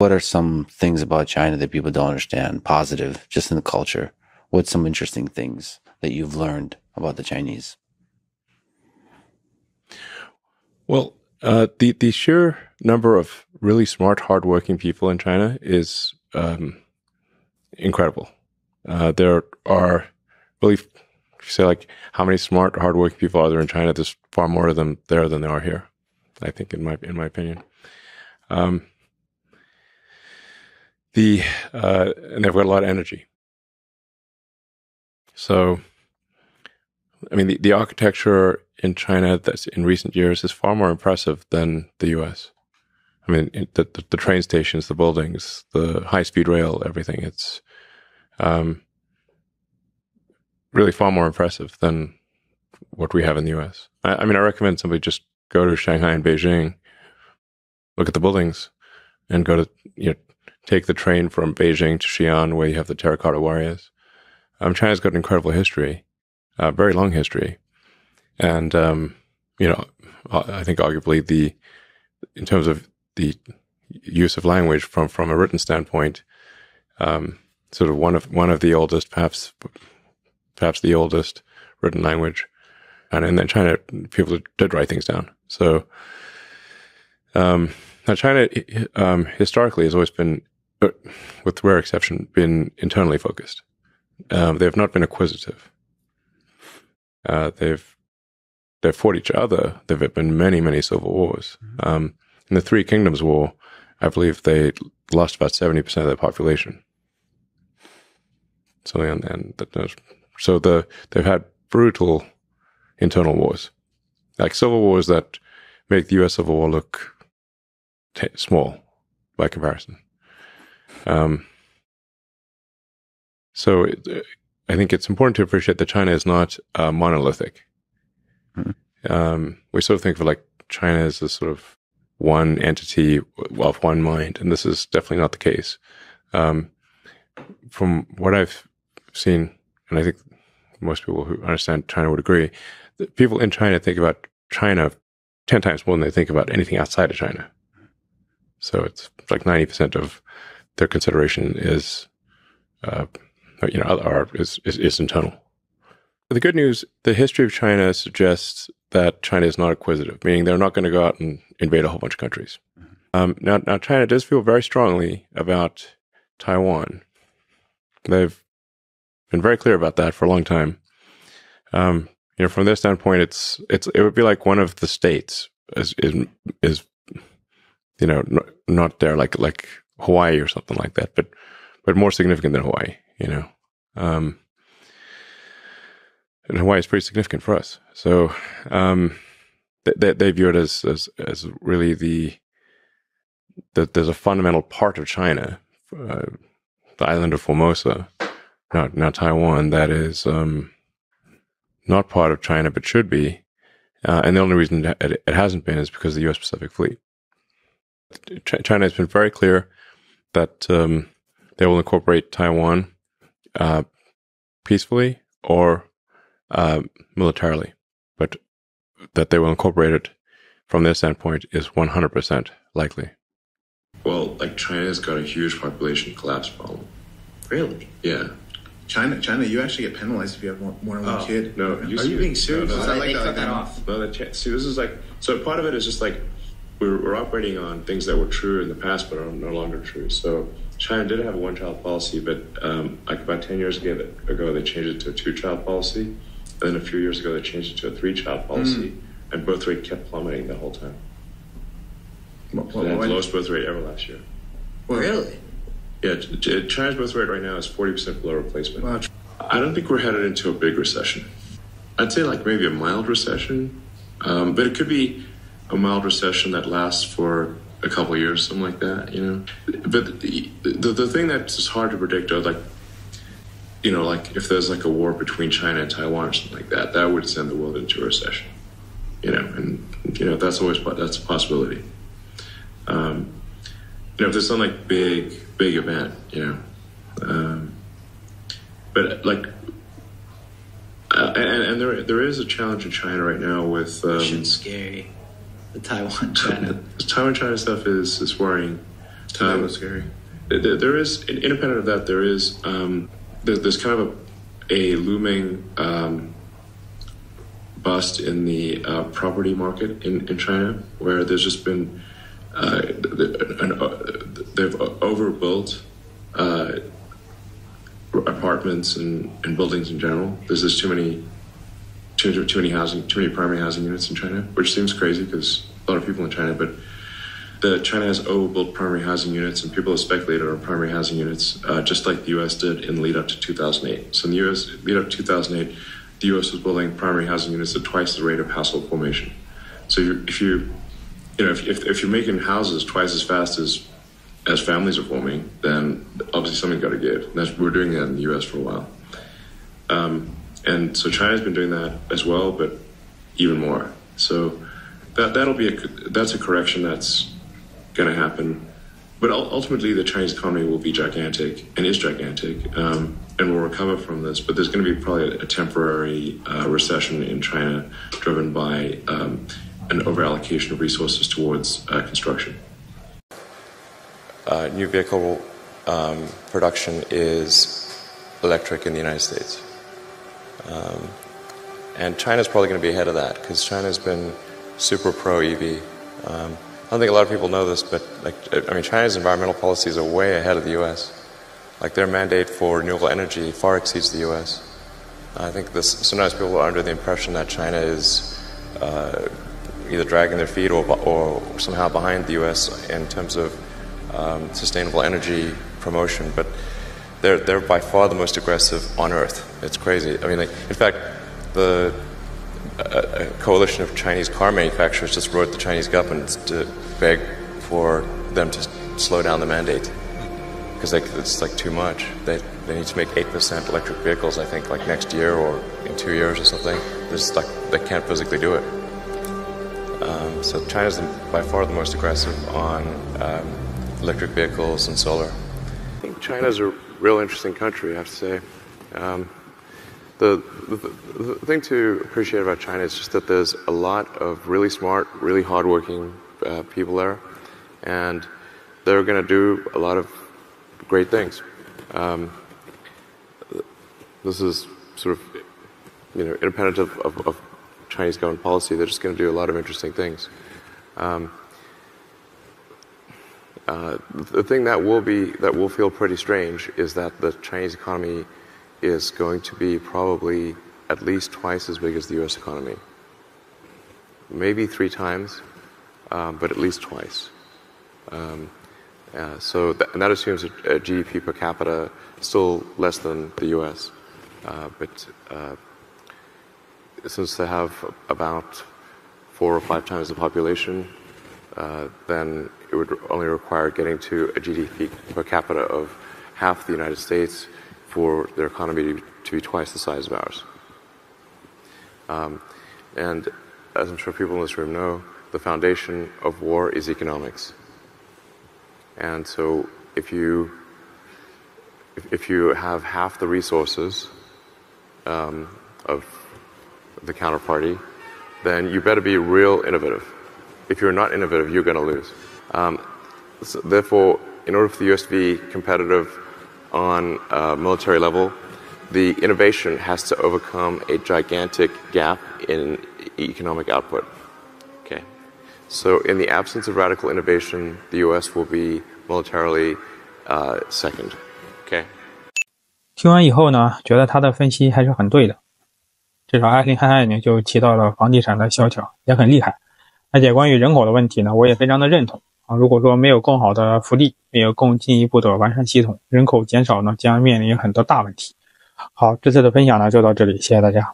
What are some things about China that people don't understand, positive, just in the culture? What's some interesting things that you've learned about the Chinese? Well, the sheer number of really smart, hardworking people in China is incredible. There are really, if you say like how many smart, hardworking people are there in China? There's far more of them there than there are here, I think, in my opinion. And they've got a lot of energy. So, I mean, the architecture in China that's in recent years is far more impressive than the U.S. I mean, the train stations, the buildings, the high-speed rail, everything. It's really far more impressive than what we have in the U.S. I mean, I recommend somebody just go to Shanghai and Beijing, look at the buildings, and go to, take the train from Beijing to Xi'an, where you have the terracotta warriors. China's got an incredible history, very long history. And, I think arguably in terms of the use of language from a written standpoint, sort of one of the oldest, perhaps the oldest written language. And in China, people did write things down. So, now China, historically has always been, with rare exception, been internally focused. They've not been acquisitive. They've fought each other. There have been many, many civil wars. In the Three Kingdoms War, I believe they lost about 70% of their population. So, they've had brutal internal wars, like civil wars that make the U.S. Civil War look small by comparison. So I think it's important to appreciate that China is not monolithic. We sort of think of like China as a sort of one entity of one mind, and this is definitely not the case. From what I've seen, and I think most people who understand China would agree, that people in China think about China 10 times more than they think about anything outside of China. So it's like 90% of their consideration is internal. The good news, the history of China suggests that China is not acquisitive, meaning they're not going to go out and invade a whole bunch of countries. Now China does feel very strongly about Taiwan. They've been very clear about that for a long time. From their standpoint, it would be like one of the states is not there like Hawaii or something like that, but more significant than Hawaii. And Hawaii is pretty significant for us. So they view it as really there's a fundamental part of China, the island of Formosa, now Taiwan, that is not part of China but should be. And the only reason it hasn't been is because of the U.S. Pacific Fleet. China has been very clear that they will incorporate Taiwan peacefully or militarily, but that they will incorporate it from their standpoint is 100% likely. Well, like China's got a huge population collapse problem. Really? Yeah. China, you actually get penalized if you have more than one kid. No, are you being serious? No, They cut that off. No, see, this is like, so part of it is just like we're operating on things that were true in the past but are no longer true. So China did have a one-child policy, but like about 10 years ago, they changed it to a two-child policy. And then a few years ago, they changed it to a three-child policy, and birth rate kept plummeting the whole time. They had the lowest birth rate ever last year. Well, really? Yeah, China's birth rate right now is 40% below replacement. Wow. I don't think we're headed into a big recession. I'd say like maybe a mild recession, but it could be a mild recession that lasts for a couple of years, something like that, But the thing that's just hard to predict are like, like if there's like a war between China and Taiwan or something like that, that would send the world into a recession, and that's a possibility. If there's some like big event, but like, and there is a challenge in China right now with. Shit's scary. The Taiwan-China. The Taiwan-China stuff is worrying. That was scary. There is, independent of that, there is there's kind of a looming bust in the property market in China, where there's just been they've overbuilt apartments and buildings in general. There's just too many primary housing units in China, which seems crazy because a lot of people in China, but China has overbuilt primary housing units, and people have speculated on primary housing units, just like the U.S. did in the lead up to 2008. So in the U.S. lead up to 2008, the U.S. was building primary housing units at twice the rate of household formation. So if you're making houses twice as fast as families are forming, then obviously something got to give. We're doing that in the U.S. for a while, and so China's been doing that as well, but even more. So that's a correction that's going to happen, but ultimately the Chinese economy will be gigantic and is gigantic, and will recover from this. But there's going to be probably a temporary recession in China, driven by an overallocation of resources towards construction. New vehicle production is electric in the United States, and China's probably going to be ahead of that because China's been super pro EV. I don't think a lot of people know this, but China's environmental policies are way ahead of the U.S. Like their mandate for renewable energy far exceeds the U.S. I think sometimes people are under the impression that China is either dragging their feet or somehow behind the U.S. in terms of sustainable energy promotion, but they're by far the most aggressive on Earth. It's crazy. I mean, in fact, a coalition of Chinese car manufacturers just wrote the Chinese government to beg for them to slow down the mandate because it's too much. They need to make 8% electric vehicles, I think, next year or in 2 years or something. They can't physically do it. So China's by far the most aggressive on electric vehicles and solar. I think China's a real interesting country, I have to say. The thing to appreciate about China is just that there's a lot of really smart, really hardworking people there, and they're going to do a lot of great things. This is sort of, independent of Chinese government policy. They're just going to do a lot of interesting things. The thing that will feel pretty strange is that the Chinese economy is going to be probably at least twice as big as the U.S. economy. Maybe 3 times, but at least twice. And that assumes a GDP per capita still less than the U.S. But since they have about 4 or 5 times the population, then it would only require getting to a GDP per capita of half the United States for their economy to be twice the size of ours. And as I'm sure people in this room know, the foundation of war is economics. And so if you have half the resources of the counterparty, then you better be real innovative. If you're not innovative, you're going to lose. So therefore, in order for the US to be competitive on a military level, the innovation has to overcome a gigantic gap in economic output. Okay, so in the absence of radical innovation, the US will be militarily second. Okay. 听完以后呢，觉得他的分析还是很对的。至少阿林汉汉呢就提到了房地产的萧条，也很厉害。而且关于人口的问题呢，我也非常的认同啊。如果说没有更好的福利，没有更进一步的完善系统，人口减少呢将面临很多大问题。好，这次的分享呢就到这里，谢谢大家。